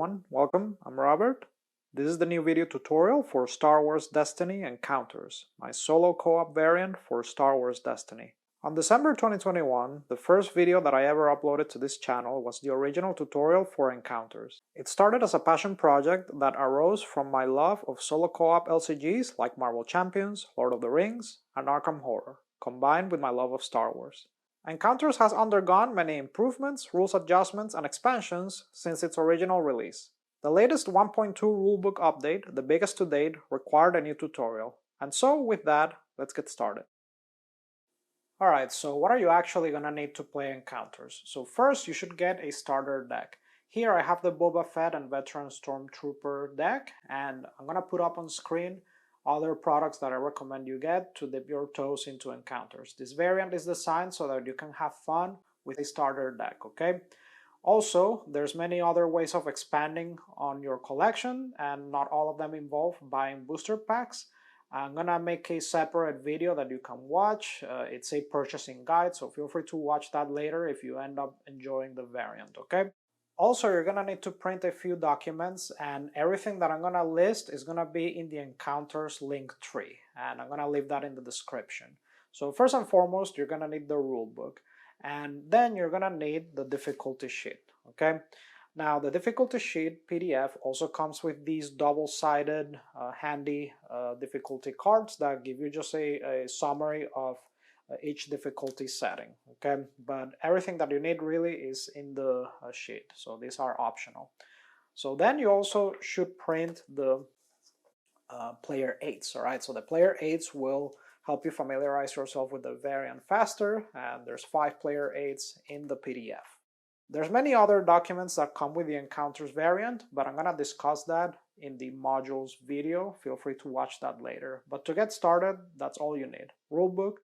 everyone, welcome, I'm Robert. This is the new video tutorial for Star Wars Destiny Encounters, my solo co-op variant for Star Wars Destiny. On December 2021, the first video that I ever uploaded to this channel was the original tutorial for Encounters. It started as a passion project that arose from my love of solo co-op LCGs like Marvel Champions, Lord of the Rings, and Arkham Horror, combined with my love of Star Wars. Encounters has undergone many improvements, rules adjustments, and expansions since its original release. The latest 1.2 rulebook update, the biggest to date, required a new tutorial. And so with that, let's get started. Alright, so what are you actually gonna need to play Encounters? So first you should get a starter deck. Here I have the Boba Fett and Veteran Stormtrooper deck, and I'm gonna put up on screen other products that I recommend you get to dip your toes into Encounters. This variant is designed so that you can have fun with a starter deck, okay? Also, there's many other ways of expanding on your collection, and not all of them involve buying booster packs. I'm gonna make a separate video that you can watch. It's a purchasing guide, so feel free to watch that later if you end up enjoying the variant, okay? Also, you're gonna need to print a few documents, and everything that I'm gonna list is gonna be in the Encounters link tree, and I'm gonna leave that in the description. So first and foremost, you're gonna need the rulebook, and then you're gonna need the difficulty sheet, okay? Now, the difficulty sheet PDF also comes with these double-sided handy difficulty cards that give you just a summary of each difficulty setting, okay? But everything that you need really is in the sheet, so these are optional. So then you also should print the player aids, all right? So the player aids will help you familiarize yourself with the variant faster, and there's 5 player aids in the PDF. There's many other documents that come with the Encounters variant, but I'm gonna discuss that in the modules video. Feel free to watch that later. But to get started, that's all you need. Rulebook,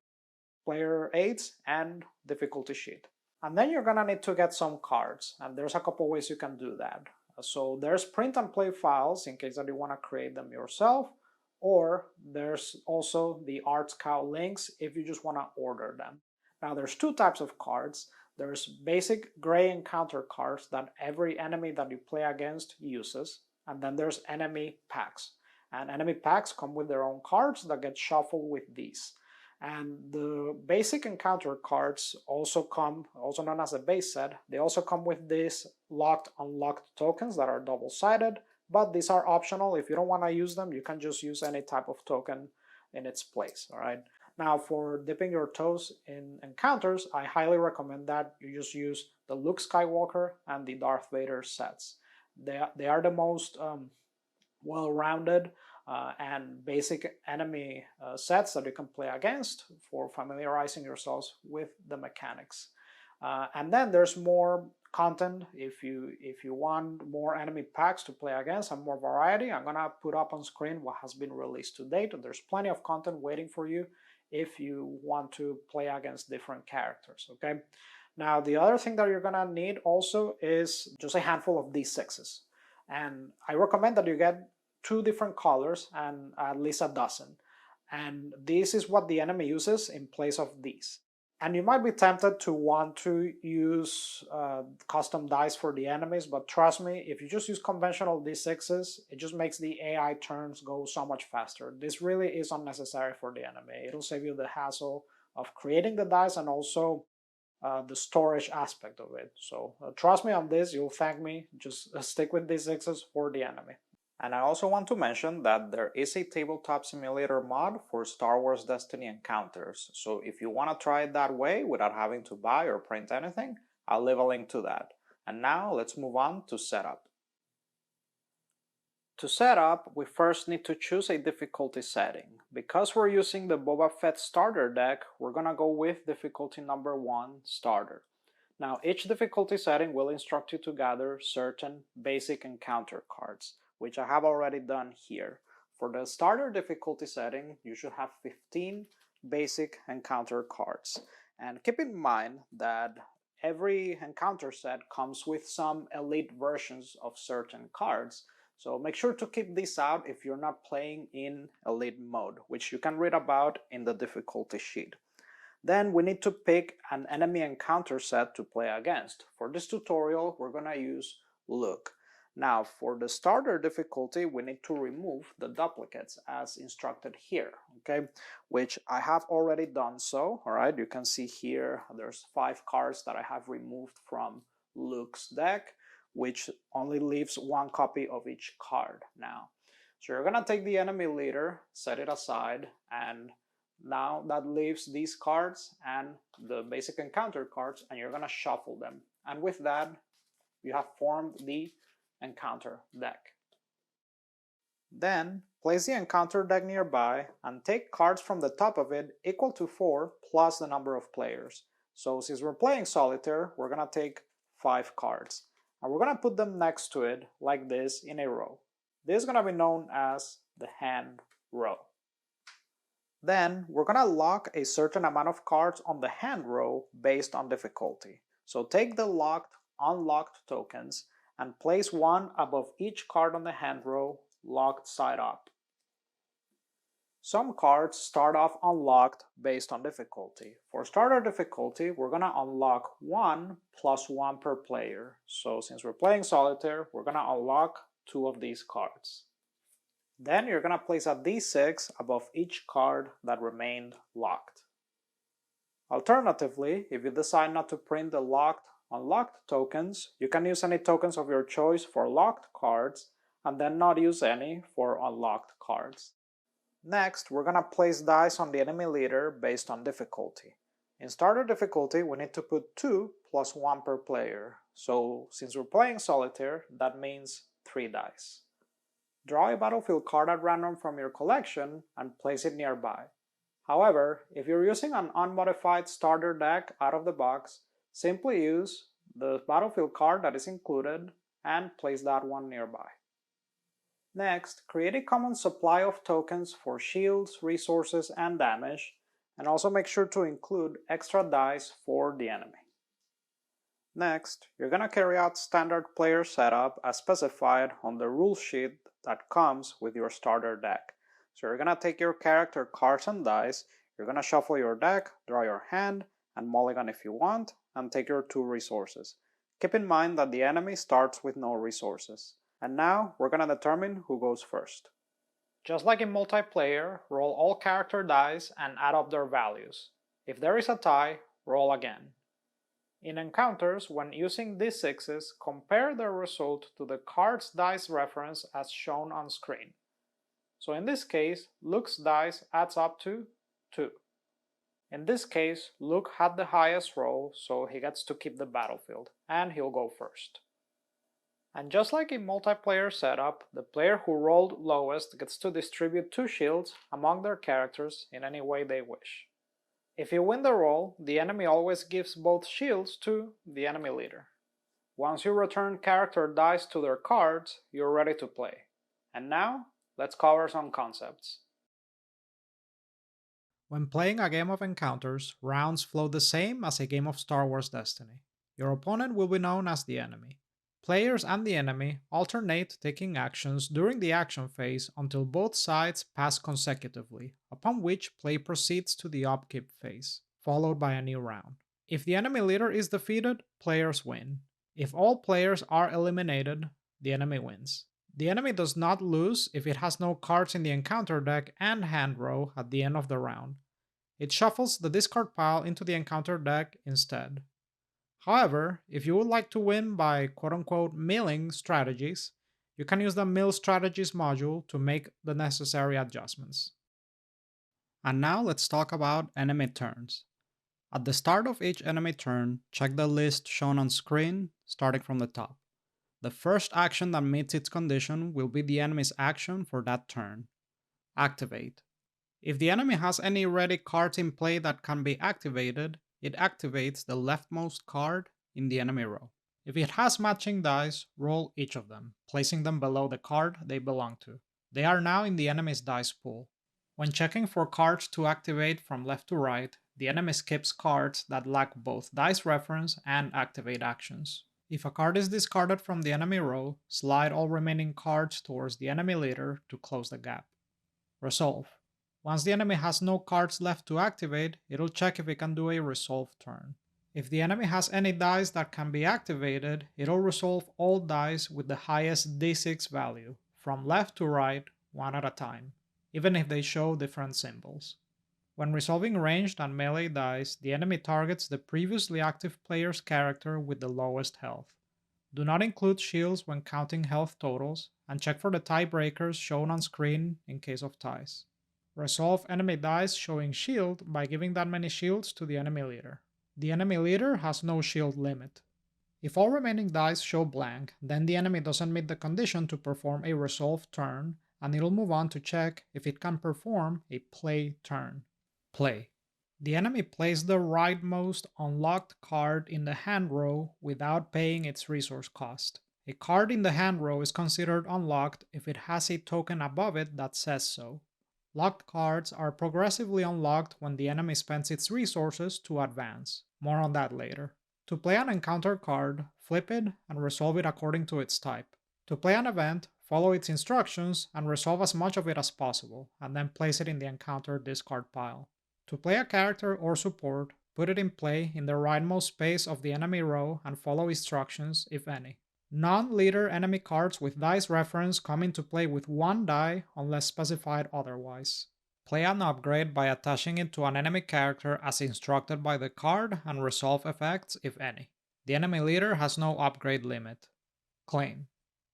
player aids, and difficulty sheet. And then you're gonna need to get some cards, and there's a couple ways you can do that. So there's print and play files in case that you wanna create them yourself, or there's also the ArtScout links if you just wanna order them. Now there's 2 types of cards. There's basic gray encounter cards that every enemy that you play against uses, and then there's enemy packs. And enemy packs come with their own cards that get shuffled with these. And the basic encounter cards also come, also known as a base set, they also come with these locked unlocked tokens that are double-sided, but these are optional. If you don't want to use them, you can just use any type of token in its place, all right? Now, for dipping your toes in Encounters, I highly recommend that you just use the Luke Skywalker and the Darth Vader sets. They are the most well-rounded and basic enemy sets that you can play against for familiarizing yourselves with the mechanics. And then there's more content if you want more enemy packs to play against and more variety. I'm gonna put up on screen what has been released to date. There's plenty of content waiting for you if you want to play against different characters, okay? Now, the other thing that you're gonna need also is just a handful of D6s. And I recommend that you get 2 different colors and at least a dozen. And this is what the enemy uses in place of these. And you might be tempted to want to use custom dice for the enemies, but trust me, if you just use conventional D6s, it just makes the AI turns go so much faster. This really is unnecessary for the enemy. It'll save you the hassle of creating the dice and also the storage aspect of it. So trust me on this, you'll thank me. Just stick with D6s for the enemy. And I also want to mention that there is a tabletop simulator mod for Star Wars Destiny Encounters, so if you want to try it that way without having to buy or print anything, I'll leave a link to that. And now let's move on to setup. To set up, we first need to choose a difficulty setting. Because we're using the Boba Fett starter deck, we're gonna go with difficulty number 1, starter. Now, each difficulty setting will instruct you to gather certain basic encounter cards, which I have already done here. For the starter difficulty setting, you should have 15 basic encounter cards. And keep in mind that every encounter set comes with some elite versions of certain cards, so make sure to keep this out if you're not playing in elite mode, which you can read about in the difficulty sheet. Then we need to pick an enemy encounter set to play against. For this tutorial, we're gonna use Luke. Now, for the starter difficulty, we need to remove the duplicates as instructed here, okay? Which I have already done so, all right? You can see here there's 5 cards that I have removed from Luke's deck, which only leaves 1 copy of each card now. So you're gonna take the enemy leader, set it aside, and now that leaves these cards and the basic encounter cards, and you're gonna shuffle them. And with that, you have formed the encounter deck. Then place the encounter deck nearby and take cards from the top of it equal to 4 plus the number of players. So since we're playing solitaire, we're gonna take 5 cards. And we're gonna put them next to it like this in a row. This is gonna be known as the hand row. Then we're gonna lock a certain amount of cards on the hand row based on difficulty. So take the locked, unlocked tokens and place 1 above each card on the hand row, locked side up. Some cards start off unlocked based on difficulty. For starter difficulty, we're gonna unlock 1 plus 1 per player. So since we're playing solitaire, we're gonna unlock 2 of these cards. Then you're gonna place a d6 above each card that remained locked. Alternatively, if you decide not to print the locked, unlocked tokens, you can use any tokens of your choice for locked cards and then not use any for unlocked cards. Next, we're gonna place dice on the enemy leader based on difficulty. In starter difficulty, we need to put 2 plus 1 per player. So since we're playing solitaire, that means 3 dice. Draw a battlefield card at random from your collection and place it nearby. However, if you're using an unmodified starter deck out of the box, simply use the battlefield card that is included and place that one nearby. Next, create a common supply of tokens for shields, resources, and damage, and also make sure to include extra dice for the enemy. Next, you're gonna carry out standard player setup as specified on the rule sheet that comes with your starter deck. So you're gonna take your character cards and dice, you're gonna shuffle your deck, draw your hand, and mulligan if you want, and take your 2 resources. Keep in mind that the enemy starts with no resources. And now, we're gonna determine who goes first. Just like in multiplayer, roll all character dice and add up their values. If there is a tie, roll again. In encounters, when using d6s, compare their result to the card's dice reference as shown on screen. So in this case, Luke's dice adds up to 2. In this case, Luke had the highest roll, so he gets to keep the battlefield, and he'll go first. And just like in multiplayer setup, the player who rolled lowest gets to distribute 2 shields among their characters in any way they wish. If you win the roll, the enemy always gives both shields to the enemy leader. Once you return character dice to their cards, you're ready to play. And now, let's cover some concepts. When playing a game of encounters, rounds flow the same as a game of Star Wars Destiny. Your opponent will be known as the enemy. Players and the enemy alternate taking actions during the action phase until both sides pass consecutively, upon which play proceeds to the upkeep phase, followed by a new round. If the enemy leader is defeated, players win. If all players are eliminated, the enemy wins. The enemy does not lose if it has no cards in the encounter deck and hand row at the end of the round. It shuffles the discard pile into the encounter deck instead. However, if you would like to win by quote-unquote milling strategies, you can use the Mill Strategies module to make the necessary adjustments. And now let's talk about enemy turns. At the start of each enemy turn, check the list shown on screen, starting from the top. The first action that meets its condition will be the enemy's action for that turn. Activate. If the enemy has any ready cards in play that can be activated, it activates the leftmost card in the enemy row. If it has matching dice, roll each of them, placing them below the card they belong to. They are now in the enemy's dice pool. When checking for cards to activate from left to right, the enemy skips cards that lack both dice reference and activate actions. If a card is discarded from the enemy row, slide all remaining cards towards the enemy leader to close the gap. Resolve. Once the enemy has no cards left to activate, it'll check if it can do a resolve turn. If the enemy has any dice that can be activated, it'll resolve all dice with the highest d6 value, from left to right, one at a time, even if they show different symbols. When resolving ranged and melee dice, the enemy targets the previously active player's character with the lowest health. Do not include shields when counting health totals, and check for the tiebreakers shown on screen in case of ties. Resolve enemy dice showing shield by giving that many shields to the enemy leader. The enemy leader has no shield limit. If all remaining dice show blank, then the enemy doesn't meet the condition to perform a resolve turn, and it'll move on to check if it can perform a play turn. Play. The enemy plays the rightmost unlocked card in the hand row without paying its resource cost. A card in the hand row is considered unlocked if it has a token above it that says so. Locked cards are progressively unlocked when the enemy spends its resources to advance. More on that later. To play an encounter card, flip it and resolve it according to its type. To play an event, follow its instructions and resolve as much of it as possible, and then place it in the encounter discard pile. To play a character or support, put it in play in the rightmost space of the enemy row and follow instructions, if any. Non-leader enemy cards with dice reference come into play with one die unless specified otherwise. Play an upgrade by attaching it to an enemy character as instructed by the card and resolve effects, if any. The enemy leader has no upgrade limit. Claim.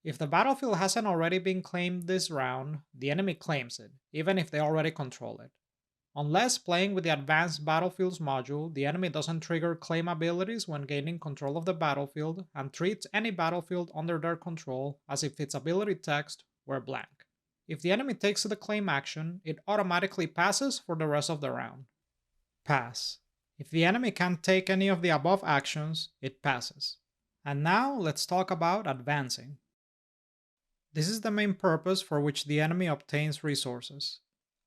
If the battlefield hasn't already been claimed this round, the enemy claims it, even if they already control it. Unless playing with the Advanced Battlefields module, the enemy doesn't trigger claim abilities when gaining control of the battlefield and treats any battlefield under their control as if its ability text were blank. If the enemy takes the claim action, it automatically passes for the rest of the round. Pass. If the enemy can't take any of the above actions, it passes. And now let's talk about advancing. This is the main purpose for which the enemy obtains resources.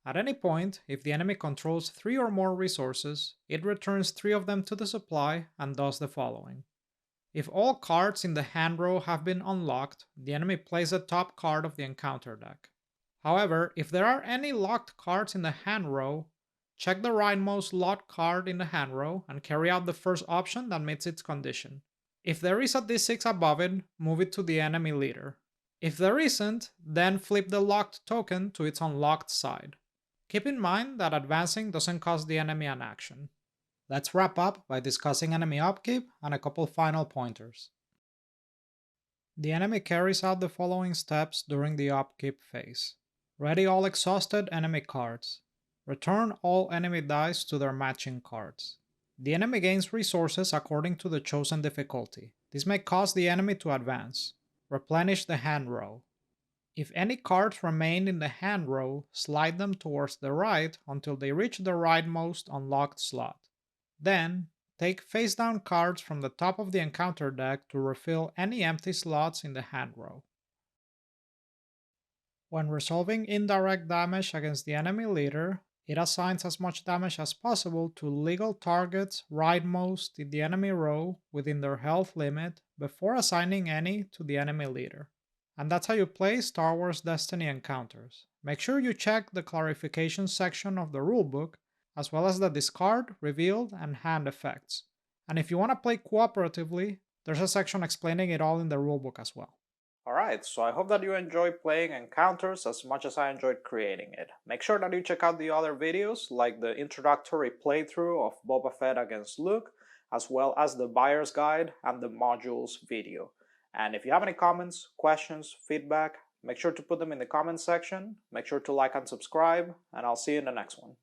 At any point, if the enemy controls 3 or more resources, it returns 3 of them to the supply and does the following. If all cards in the hand row have been unlocked, the enemy plays the top card of the encounter deck. However, if there are any locked cards in the hand row, check the rightmost locked card in the hand row and carry out the first option that meets its condition. If there is a d6 above it, move it to the enemy leader. If there isn't, then flip the locked token to its unlocked side. Keep in mind that advancing doesn't cost the enemy an action. Let's wrap up by discussing enemy upkeep and a couple final pointers. The enemy carries out the following steps during the upkeep phase. Ready all exhausted enemy cards. Return all enemy dice to their matching cards. The enemy gains resources according to the chosen difficulty. This may cause the enemy to advance. Replenish the hand row. If any cards remain in the hand row, slide them towards the right until they reach the rightmost unlocked slot. Then, take face-down cards from the top of the encounter deck to refill any empty slots in the hand row. When resolving indirect damage against the enemy leader, it assigns as much damage as possible to legal targets rightmost in the enemy row within their health limit before assigning any to the enemy leader. And that's how you play Star Wars Destiny encounters. Make sure you check the clarification section of the rulebook, as well as the discard, revealed, and hand effects. And if you want to play cooperatively, there's a section explaining it all in the rulebook as well. Alright, so I hope that you enjoy playing encounters as much as I enjoyed creating it. Make sure that you check out the other videos, like the introductory playthrough of Boba Fett against Luke, as well as the buyer's guide and the modules video. And if you have any comments, questions, feedback, make sure to put them in the comments section. Make sure to like and subscribe, and I'll see you in the next one.